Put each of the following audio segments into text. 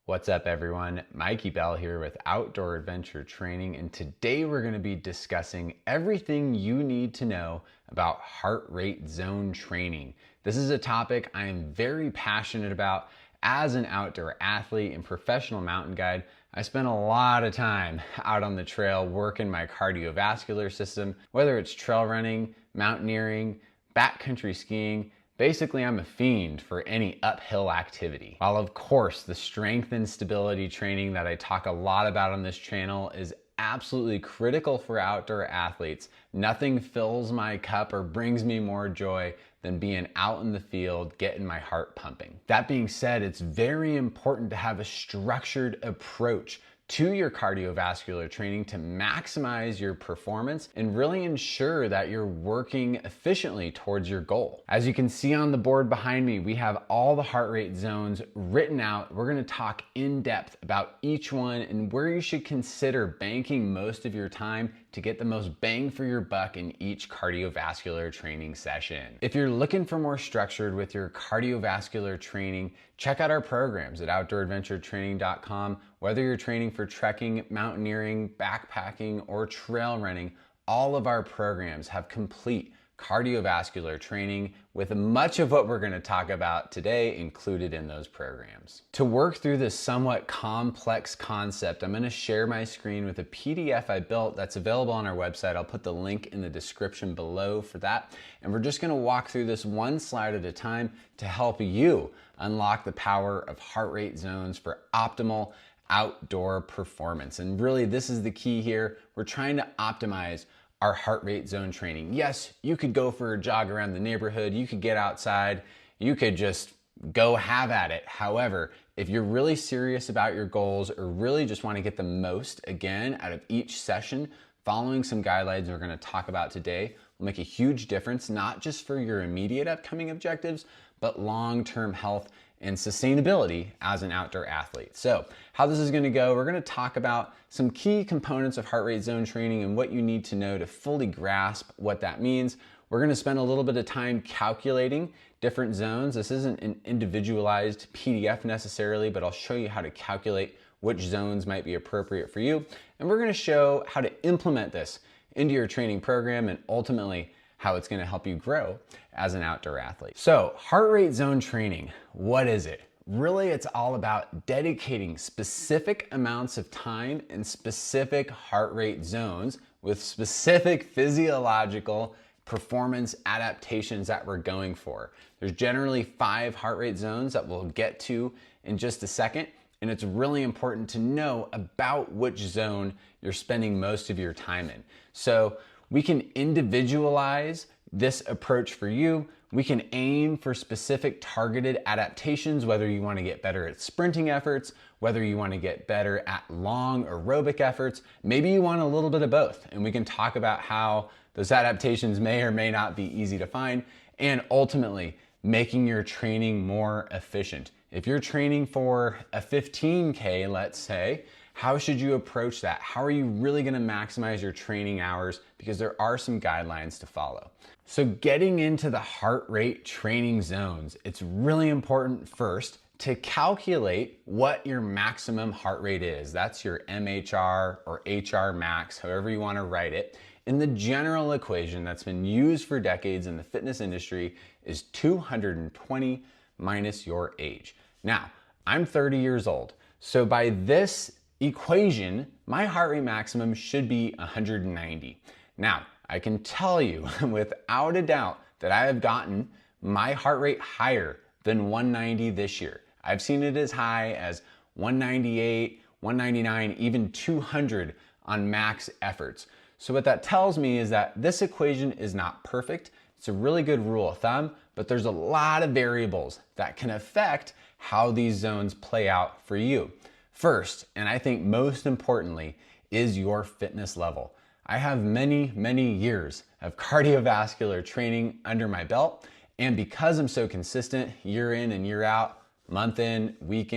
What's up everyone? Mikey Bell here with Outdoor Adventure Training, and today we're going to be discussing everything you need to know about heart rate zone training. This is a topic I am very passionate about. As an outdoor athlete and professional mountain guide, I spend a lot of time out on the trail working my cardiovascular system, whether it's trail running, mountaineering, backcountry skiing. Basically, I'm a fiend for any uphill activity. While of course the strength and stability training that I talk a lot about on this channel is absolutely critical for outdoor athletes, nothing fills my cup or brings me more joy than being out in the field, getting my heart pumping. That being said, it's very important to have a structured approach to your cardiovascular training to maximize your performance and really ensure that you're working efficiently towards your goal. As you can see on the board behind me, we have all the heart rate zones written out. We're going to talk in depth about each one and where you should consider banking most of your time to get the most bang for your buck in each cardiovascular training session. If you're looking for more structured with your cardiovascular training, check out our programs at outdooradventuretraining.com. Whether you're training for trekking, mountaineering, backpacking, or trail running, all of our programs have complete cardiovascular training with much of what we're going to talk about today included in those programs. To work through this somewhat complex concept, I'm going to share my screen with a PDF I built that's available on our website. I'll put the link in the description below for that. And we're just going to walk through this one slide at a time to help you unlock the power of heart rate zones for optimal outdoor performance. And really, this is the key here. We're trying to optimize our heart rate zone training. Yes, you could go for a jog around the neighborhood, you could get outside, you could just go have at it. However, if you're really serious about your goals or really just want to get the most, again, out of each session, following some guidelines we're going to talk about today will make a huge difference, not just for your immediate upcoming objectives, but long-term health and sustainability as an outdoor athlete. So how this is going to go, we're going to talk about some key components of heart rate zone training and what you need to know to fully grasp what that means. We're going to spend a little bit of time calculating different zones. This isn't an individualized PDF necessarily, but I'll show you how to calculate which zones might be appropriate for you. And we're going to show how to implement this into your training program and ultimately how it's going to help you grow as an outdoor athlete. So heart rate zone training, what is it? Really, it's all about dedicating specific amounts of time in specific heart rate zones with specific physiological performance adaptations that we're going for. There's generally 5 heart rate zones that we'll get to in just a second. And it's really important to know about which zone you're spending most of your time in. So we can individualize this approach for you. We can aim for specific targeted adaptations, whether you want to get better at sprinting efforts, whether you want to get better at long aerobic efforts. Maybe you want a little bit of both, and we can talk about how those adaptations may or may not be easy to find, and ultimately making your training more efficient. If you're training for a 15K, let's say, how should you approach that? How are you really going to maximize your training hours? Because there are some guidelines to follow. So getting into the heart rate training zones, it's really important first to calculate what your maximum heart rate is. That's your MHR or HR max, however you want to write it. And the general equation that's been used for decades in the fitness industry is 220 minus your age. Now, I'm 30 years old. So by this equation, my heart rate maximum should be 190. Now, I can tell you without a doubt that I have gotten my heart rate higher than 190 this year. I've seen it as high as 198, 199, even 200 on max efforts. So what that tells me is that this equation is not perfect. It's a really good rule of thumb, but there's a lot of variables that can affect how these zones play out for you. First, and I think most importantly, is your fitness level. I have many, many years of cardiovascular training under my belt, and because I'm so consistent year in and year out, month in, week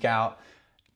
out,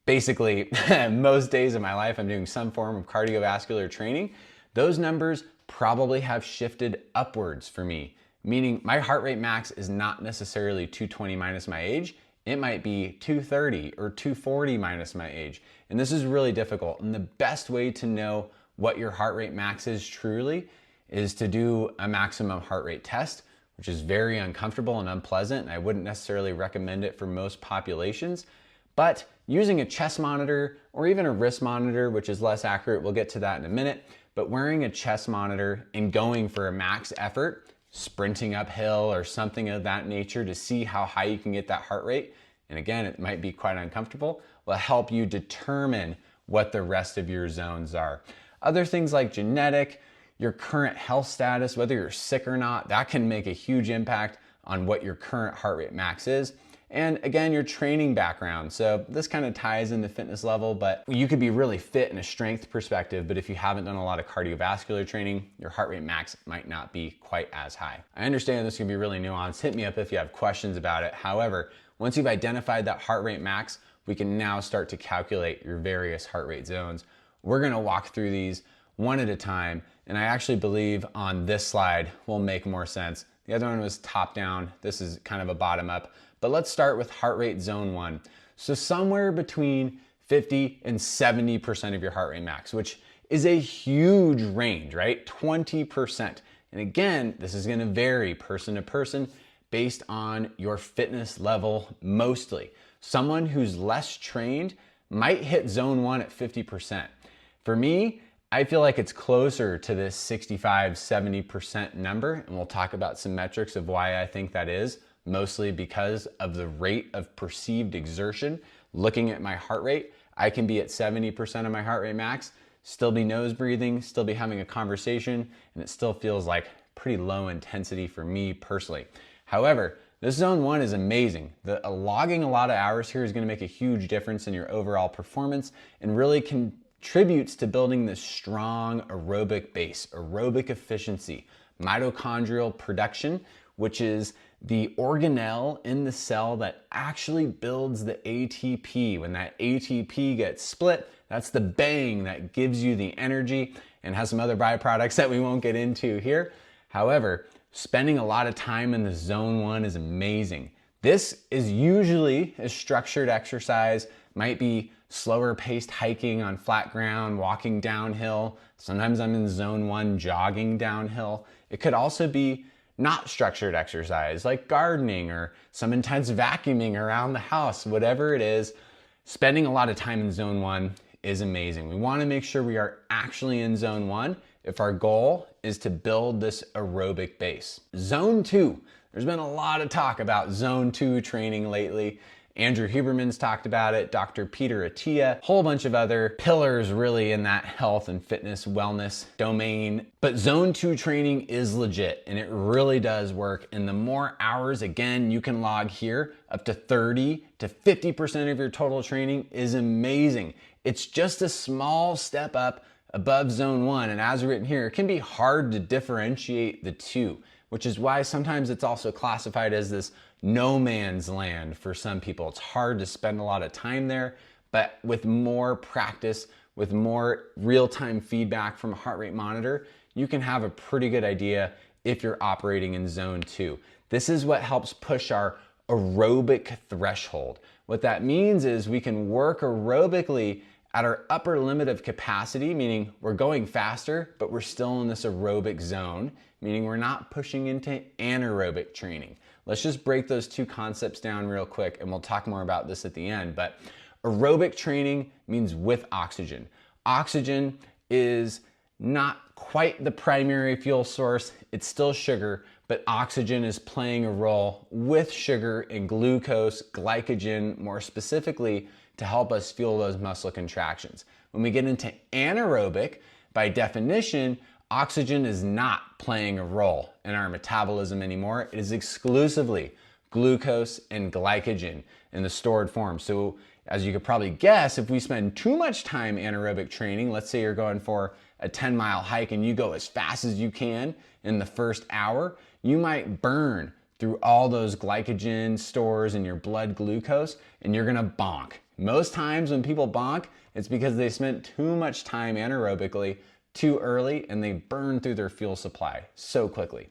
basically most days of my life I'm doing some form of cardiovascular training, those numbers probably have shifted upwards for me, meaning my heart rate max is not necessarily 220 minus my age. It might be 230 or 240 minus my age. And this is really difficult. And the best way to know what your heart rate max is truly is to do a maximum heart rate test, which is very uncomfortable and unpleasant. And I wouldn't necessarily recommend it for most populations. But using a chest monitor or even a wrist monitor, which is less accurate, we'll get to that in a minute, but wearing a chest monitor and going for a max effort, sprinting uphill or something of that nature to see how high you can get that heart rate, and again, it might be quite uncomfortable, will help you determine what the rest of your zones are. Other things like genetic, your current health status, whether you're sick or not, that can make a huge impact on what your current heart rate max is. And again, your training background. So this kind of ties into fitness level, but you could be really fit in a strength perspective, but if you haven't done a lot of cardiovascular training, your heart rate max might not be quite as high. I understand this can be really nuanced. Hit me up if you have questions about it. However, once you've identified that heart rate max, we can now start to calculate your various heart rate zones. We're gonna walk through these one at a time, and I actually believe on this slide will make more sense. The other one was top down. This is kind of a bottom up. But let's start with heart rate zone 1. So somewhere between 50 and 70% of your heart rate max, which is a huge range, right? 20%. And again, this is gonna vary person to person based on your fitness level mostly. Someone who's less trained might hit zone 1 at 50%. For me, I feel like it's closer to this 65, 70% number, and we'll talk about some metrics of why I think that is. Mostly because of the rate of perceived exertion. Looking at my heart rate, I can be at 70% of my heart rate max, still be nose breathing, still be having a conversation, and it still feels like pretty low intensity for me personally. However, this zone 1 is amazing. Logging a lot of hours here is gonna make a huge difference in your overall performance and really contributes to building this strong aerobic base, aerobic efficiency, mitochondrial production, which is the organelle in the cell that actually builds the ATP. When that ATP gets split, that's the bang that gives you the energy and has some other byproducts that we won't get into here. However, spending a lot of time in the zone 1 is amazing. This is usually a structured exercise, might be slower paced hiking on flat ground, walking downhill. Sometimes I'm in zone 1 jogging downhill. It could also be not structured exercise like gardening or some intense vacuuming around the house, whatever it is. Spending a lot of time in zone 1 is amazing. We want to make sure we are actually in zone 1 if our goal is to build this aerobic base. Zone 2, there's been a lot of talk about zone 2 training lately. Andrew Huberman's talked about it, Dr. Peter Attia, whole bunch of other pillars really in that health and fitness wellness domain. But zone 2 training is legit and it really does work. And the more hours, again, you can log here, up to 30 to 50% of your total training is amazing. It's just a small step up above zone 1. And as written here, it can be hard to differentiate the two, which is why sometimes it's also classified as this no man's land for some people. It's hard to spend a lot of time there, but with more practice, with more real-time feedback from a heart rate monitor, you can have a pretty good idea if you're operating in zone 2. This is what helps push our aerobic threshold. What that means is we can work aerobically at our upper limit of capacity, meaning we're going faster, but we're still in this aerobic zone, meaning we're not pushing into anaerobic training. Let's just break those two concepts down real quick and we'll talk more about this at the end. But aerobic training means with oxygen. Oxygen is not quite the primary fuel source. It's still sugar, but oxygen is playing a role with sugar and glucose, glycogen, more specifically, to help us fuel those muscle contractions. When we get into anaerobic, by definition, oxygen is not playing a role in our metabolism anymore. It is exclusively glucose and glycogen in the stored form. So as you could probably guess, if we spend too much time anaerobic training, let's say you're going for a 10-mile hike and you go as fast as you can in the first hour, you might burn through all those glycogen stores in your blood glucose and you're gonna bonk. Most times when people bonk, it's because they spent too much time anaerobically too early and they burn through their fuel supply so quickly.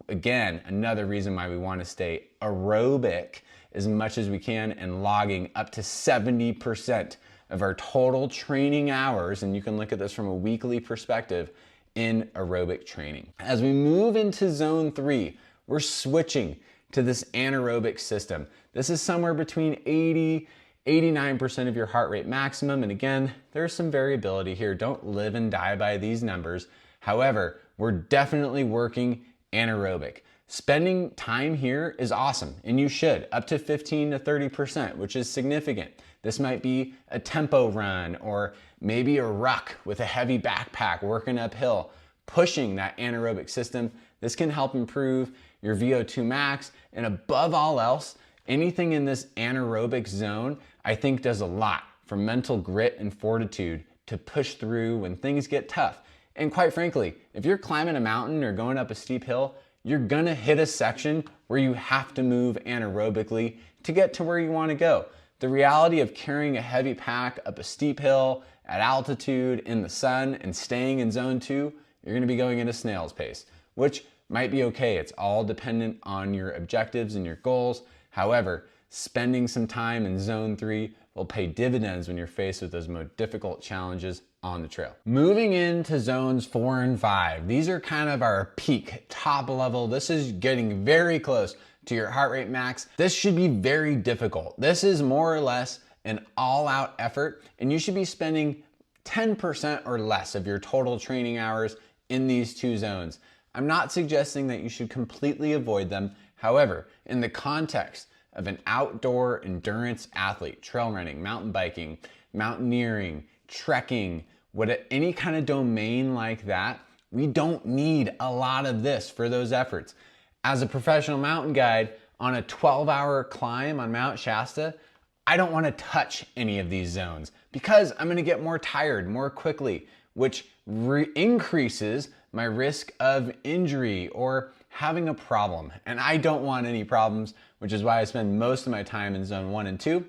Again, another reason why we want to stay aerobic as much as we can and logging up to 70% of our total training hours, and you can look at this from a weekly perspective, in aerobic training. As we move into zone 3, we're switching to this anaerobic system. This is somewhere between 89% of your heart rate maximum. And again, there's some variability here. Don't live and die by these numbers. However, we're definitely working anaerobic. Spending time here is awesome, and you should, up to 15 to 30%, which is significant. This might be a tempo run or maybe a ruck with a heavy backpack working uphill, pushing that anaerobic system. This can help improve your VO2 max, and above all else, anything in this anaerobic zone, I think does a lot for mental grit and fortitude to push through when things get tough. And quite frankly, if you're climbing a mountain or going up a steep hill, you're gonna hit a section where you have to move anaerobically to get to where you wanna go. The reality of carrying a heavy pack up a steep hill at altitude in the sun and staying in zone 2, you're gonna be going at a snail's pace, which might be okay. It's all dependent on your objectives and your goals. However, spending some time in zone 3 will pay dividends when you're faced with those more difficult challenges on the trail. Moving into zones 4 and 5, these are kind of our peak, top level. This is getting very close to your heart rate max. This should be very difficult. This is more or less an all-out effort, and you should be spending 10% or less of your total training hours in these two zones. I'm not suggesting that you should completely avoid them. However, in the context of an outdoor endurance athlete, trail running, mountain biking, mountaineering, trekking, any kind of domain like that, we don't need a lot of this for those efforts. As a professional mountain guide on a 12-hour climb on Mount Shasta, I don't want to touch any of these zones because I'm going to get more tired more quickly, which increases my risk of injury or having a problem. And I don't want any problems, which is why I spend most of my time in zone 1 and 2,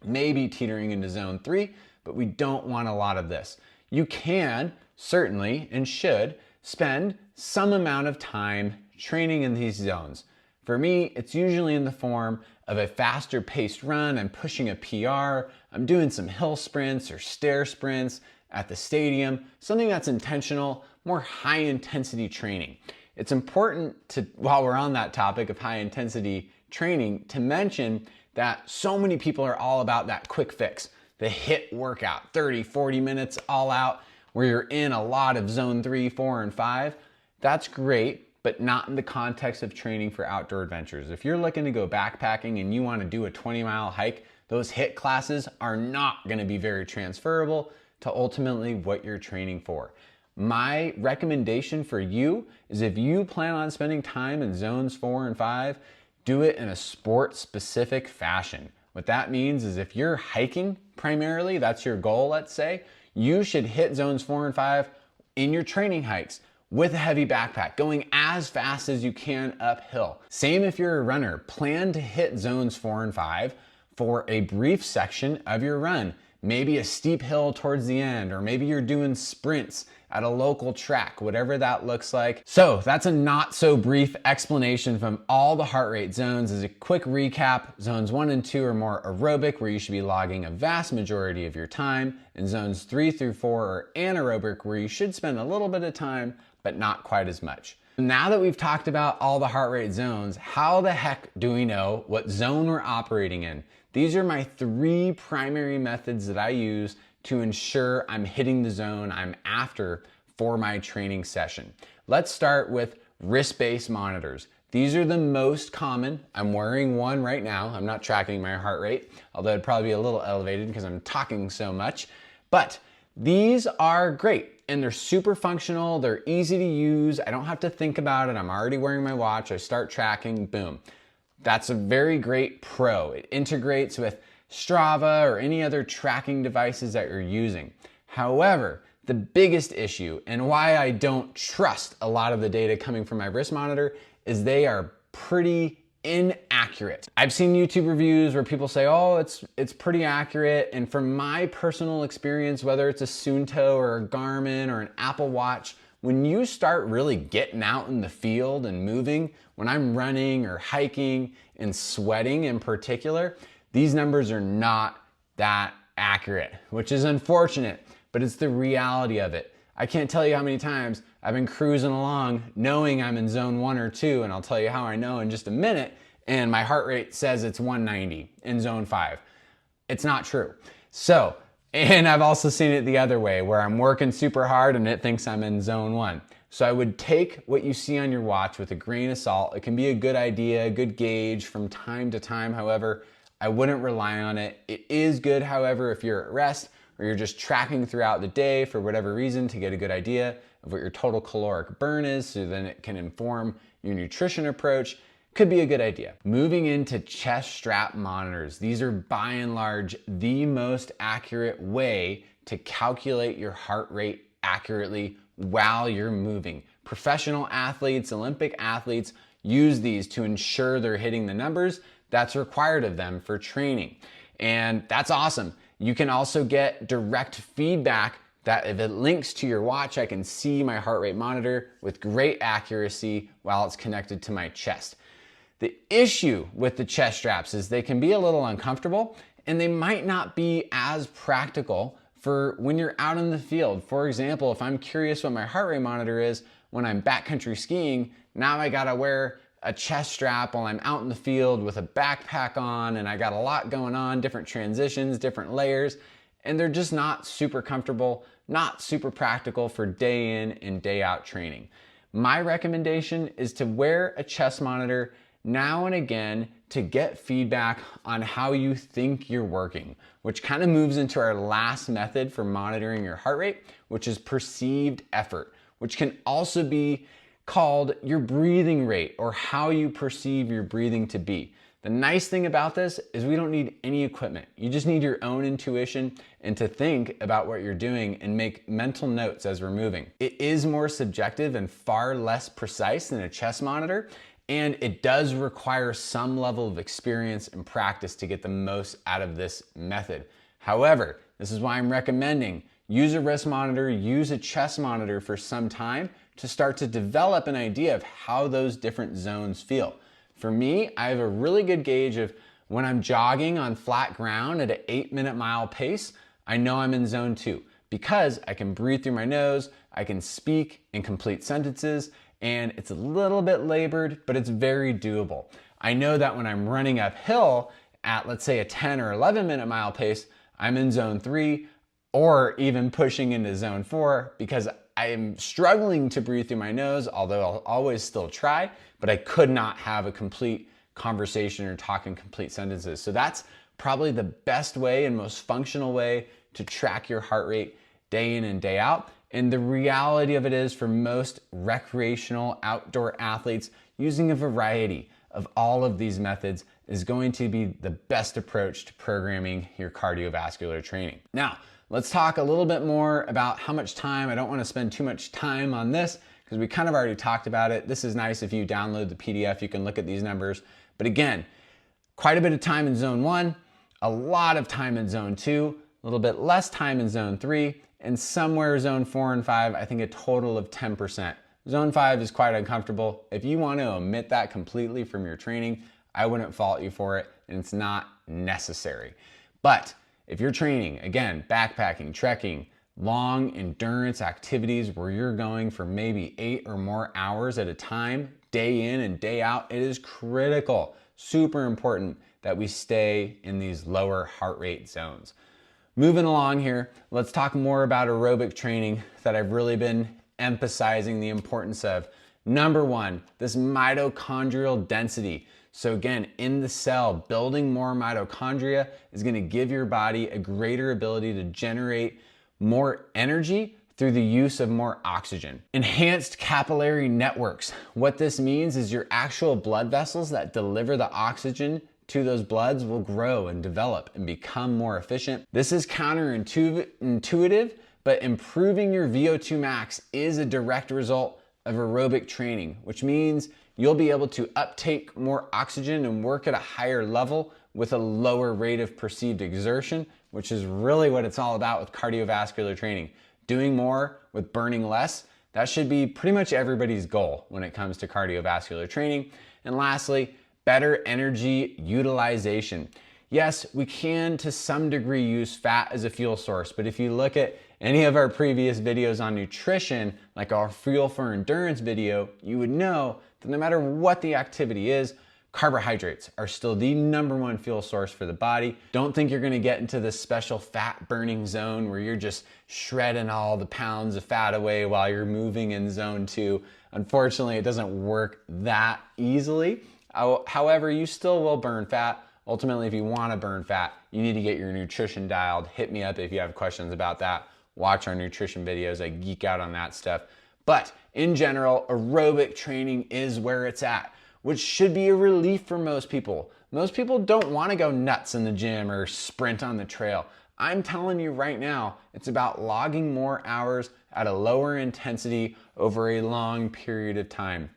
maybe teetering into zone 3, but we don't want a lot of this. You can certainly and should spend some amount of time training in these zones. For me, it's usually in the form of a faster paced run. I'm pushing a PR, I'm doing some hill sprints or stair sprints at the stadium, something that's intentional, more high intensity training. It's important to, while we're on that topic of high intensity training, to mention that so many people are all about that quick fix, the HIIT workout, 30, 40 minutes all out, where you're in a lot of zone 3, 4, and 5. That's great, but not in the context of training for outdoor adventures. If you're looking to go backpacking and you want to do a 20-mile hike, those HIIT classes are not going to be very transferable to ultimately what you're training for. My recommendation for you is if you plan on spending time in zones 4 and 5, do it in a sport-specific fashion. What that means is if you're hiking primarily, that's your goal, let's say, you should hit zones 4 and 5 in your training hikes with a heavy backpack, going as fast as you can uphill. Same if you're a runner, plan to hit zones 4 and 5 for a brief section of your run. Maybe a steep hill towards the end, or maybe you're doing sprints at a local track, whatever that looks like. So that's a not so brief explanation from all the heart rate zones. As a quick recap, zones 1 and 2 are more aerobic, where you should be logging a vast majority of your time, and zones 3 through 4 are anaerobic, where you should spend a little bit of time, but not quite as much. Now that we've talked about all the heart rate zones, how the heck do we know what zone we're operating in? These are my 3 primary methods that I use to ensure I'm hitting the zone I'm after for my training session. Let's start with wrist-based monitors. These are the most common. I'm wearing one right now. I'm not tracking my heart rate, although it'd probably be a little elevated because I'm talking so much. But these are great and they're super functional. They're easy to use. I don't have to think about it. I'm already wearing my watch. I start tracking, boom. That's a very great pro. It integrates with Strava or any other tracking devices that you're using. However, the biggest issue and why I don't trust a lot of the data coming from my wrist monitor is they are pretty inaccurate. I've seen YouTube reviews where people say, oh, it's pretty accurate. And from my personal experience, whether it's a Suunto or a Garmin or an Apple Watch, when you start really getting out in the field and moving, when I'm running or hiking and sweating in particular, these numbers are not that accurate, which is unfortunate, but it's the reality of it. I can't tell you how many times I've been cruising along knowing I'm in zone 1 or 2, and I'll tell you how I know in just a minute, and my heart rate says it's 190 in zone 5. It's not true. So, and I've also seen it the other way where I'm working super hard and it thinks I'm in zone 1. So I would take what you see on your watch with a grain of salt. It can be a good idea, a good gauge from time to time. However, I wouldn't rely on it. It is good, however, if you're at rest or you're just tracking throughout the day for whatever reason to get a good idea of what your total caloric burn is, so then it can inform your nutrition approach. Could be a good idea. Moving into chest strap monitors. These are by and large the most accurate way to calculate your heart rate accurately while you're moving. Professional athletes, Olympic athletes use these to ensure they're hitting the numbers that's required of them for training. And that's awesome. You can also get direct feedback that if it links to your watch, I can see my heart rate monitor with great accuracy while it's connected to my chest. The issue with the chest straps is they can be a little uncomfortable and they might not be as practical for when you're out in the field. For example, if I'm curious what my heart rate monitor is when I'm backcountry skiing, now I gotta wear a chest strap while I'm out in the field with a backpack on, and I got a lot going on, different transitions, different layers, and they're just not super comfortable, not super practical for day in and day out training. My recommendation is to wear a chest monitor now and again to get feedback on how you think you're working, which kind of moves into our last method for monitoring your heart rate, which is perceived effort, which can also be called your breathing rate or how you perceive your breathing to be. The nice thing about this is we don't need any equipment. You just need your own intuition and to think about what you're doing and make mental notes as we're moving. It is more subjective and far less precise than a chest monitor, and it does require some level of experience and practice to get the most out of this method. However, this is why I'm recommending use a wrist monitor, use a chest monitor for some time to start to develop an idea of how those different zones feel. For me, I have a really good gauge of when I'm jogging on flat ground at an 8-minute mile pace, I know I'm in zone 2 because I can breathe through my nose, I can speak and complete sentences, and it's a little bit labored, but it's very doable. I know that when I'm running uphill at, let's say, a 10 or 11-minute mile pace, I'm in zone 3 or even pushing into zone 4 because I am struggling to breathe through my nose, although I'll always still try, but I could not have a complete conversation or talk in complete sentences. So that's probably the best way and most functional way to track your heart rate day in and day out. And the reality of it is for most recreational outdoor athletes, using a variety of all of these methods is going to be the best approach to programming your cardiovascular training. Now, let's talk a little bit more about how much time. I don't want to spend too much time on this because we kind of already talked about it. This is nice if you download the PDF, you can look at these numbers. But again, quite a bit of time in zone 1, a lot of time in zone 2, a little bit less time in zone 3, and somewhere zone 4 and 5, I think a total of 10%. Zone 5 is quite uncomfortable. If you want to omit that completely from your training, I wouldn't fault you for it, and it's not necessary. But if you're training, again, backpacking, trekking, long endurance activities where you're going for maybe 8 or more hours at a time, day in and day out, it is critical, super important that we stay in these lower heart rate zones. Moving along here, let's talk more about aerobic training that I've really been emphasizing the importance of. Number 1, this mitochondrial density. So again, in the cell, building more mitochondria is going to give your body a greater ability to generate more energy through the use of more oxygen. Enhanced capillary networks. What this means is your actual blood vessels that deliver the oxygen to those bloods will grow and develop and become more efficient. This is counterintuitive, but improving your VO2 max is a direct result of aerobic training, which means you'll be able to uptake more oxygen and work at a higher level with a lower rate of perceived exertion, which is really what it's all about with cardiovascular training. Doing more with burning less, That should be pretty much everybody's goal when it comes to cardiovascular training. And lastly, better energy utilization. Yes, we can to some degree use fat as a fuel source, but if you look at any of our previous videos on nutrition, like our Fuel for Endurance video, you would know that no matter what the activity is, carbohydrates are still the #1 fuel source for the body. Don't think you're gonna get into this special fat burning zone where you're just shredding all the pounds of fat away while you're moving in zone 2. Unfortunately, it doesn't work that easily. However, you still will burn fat. Ultimately, if you want to burn fat, you need to get your nutrition dialed. Hit me up if you have questions about that. Watch our nutrition videos. I geek out on that stuff. But in general, aerobic training is where it's at, which should be a relief for most people. Most people don't want to go nuts in the gym or sprint on the trail. I'm telling you right now, it's about logging more hours at a lower intensity over a long period of time.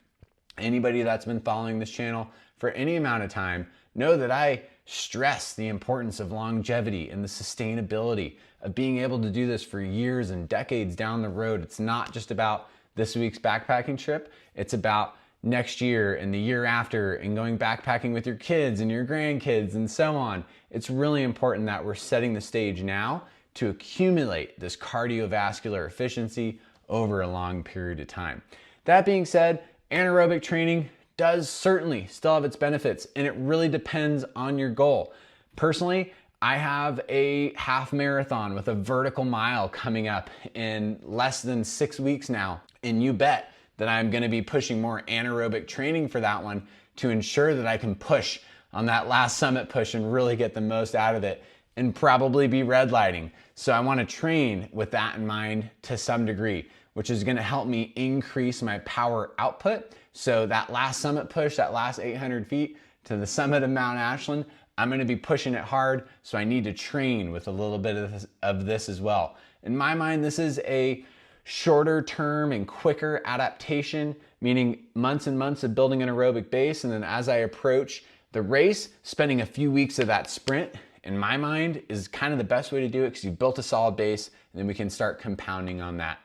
Anybody that's been following this channel for any amount of time know that I stress the importance of longevity and the sustainability of being able to do this for years and decades down the road. It's not just about this week's backpacking trip. It's about next year and the year after and going backpacking with your kids and your grandkids and so on. It's really important that we're setting the stage now to accumulate this cardiovascular efficiency over a long period of time. That being said, anaerobic training does certainly still have its benefits, and it really depends on your goal. Personally, I have a half marathon with a vertical mile coming up in less than 6 weeks now, and you bet that I'm going to be pushing more anaerobic training for that one to ensure that I can push on that last summit push and really get the most out of it, and probably be red lighting. So I want to train with that in mind to some degree, which is going to help me increase my power output. So that last summit push, that last 800 feet to the summit of Mount Ashland, I'm going to be pushing it hard, so I need to train with a little bit of this as well. In my mind, this is a shorter term and quicker adaptation, meaning months and months of building an aerobic base, and then as I approach the race, spending a few weeks of that sprint, in my mind, is kind of the best way to do it because you've built a solid base, and then we can start compounding on that.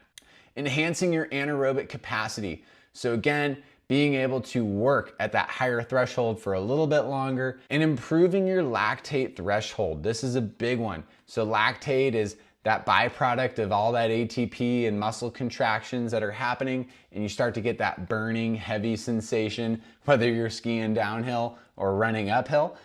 Enhancing your anaerobic capacity. So again, being able to work at that higher threshold for a little bit longer and improving your lactate threshold. This is a big one. So lactate is that byproduct of all that ATP and muscle contractions that are happening, and you start to get that burning, heavy sensation, whether you're skiing downhill or running uphill.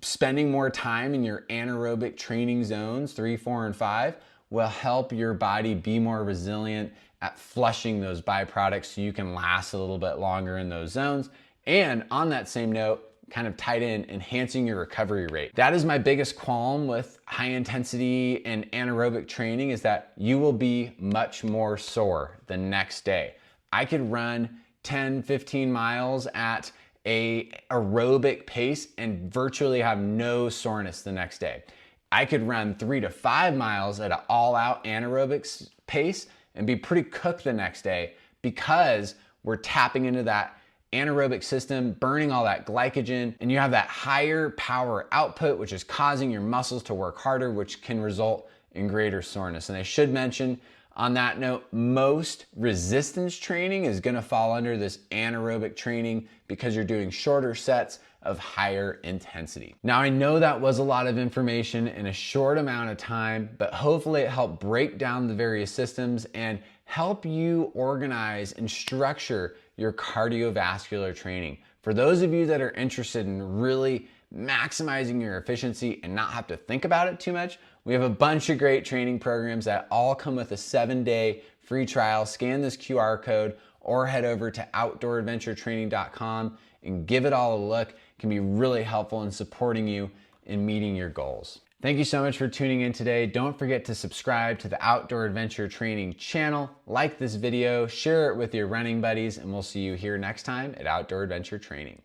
Spending more time in your anaerobic training zones, 3, 4, and 5, will help your body be more resilient at flushing those byproducts so you can last a little bit longer in those zones. And on that same note, kind of tied in, enhancing your recovery rate. That is my biggest qualm with high intensity and anaerobic training, is that you will be much more sore the next day. I could run 10, 15 miles at a aerobic pace and virtually have no soreness the next day. I could run 3 to 5 miles at an all-out anaerobic pace and be pretty cooked the next day because we're tapping into that anaerobic system, burning all that glycogen, and you have that higher power output, which is causing your muscles to work harder, which can result in greater soreness. And I should mention on that note, most resistance training is gonna fall under this anaerobic training because you're doing shorter sets of higher intensity. Now, I know that was a lot of information in a short amount of time, but hopefully it helped break down the various systems and help you organize and structure your cardiovascular training. For those of you that are interested in really maximizing your efficiency and not have to think about it too much, we have a bunch of great training programs that all come with a 7-day free trial. Scan this QR code or head over to outdooradventuretraining.com and give it all a look. It can be really helpful in supporting you in meeting your goals. Thank you so much for tuning in today. Don't forget to subscribe to the Outdoor Adventure Training channel, like this video, share it with your running buddies, and we'll see you here next time at Outdoor Adventure Training.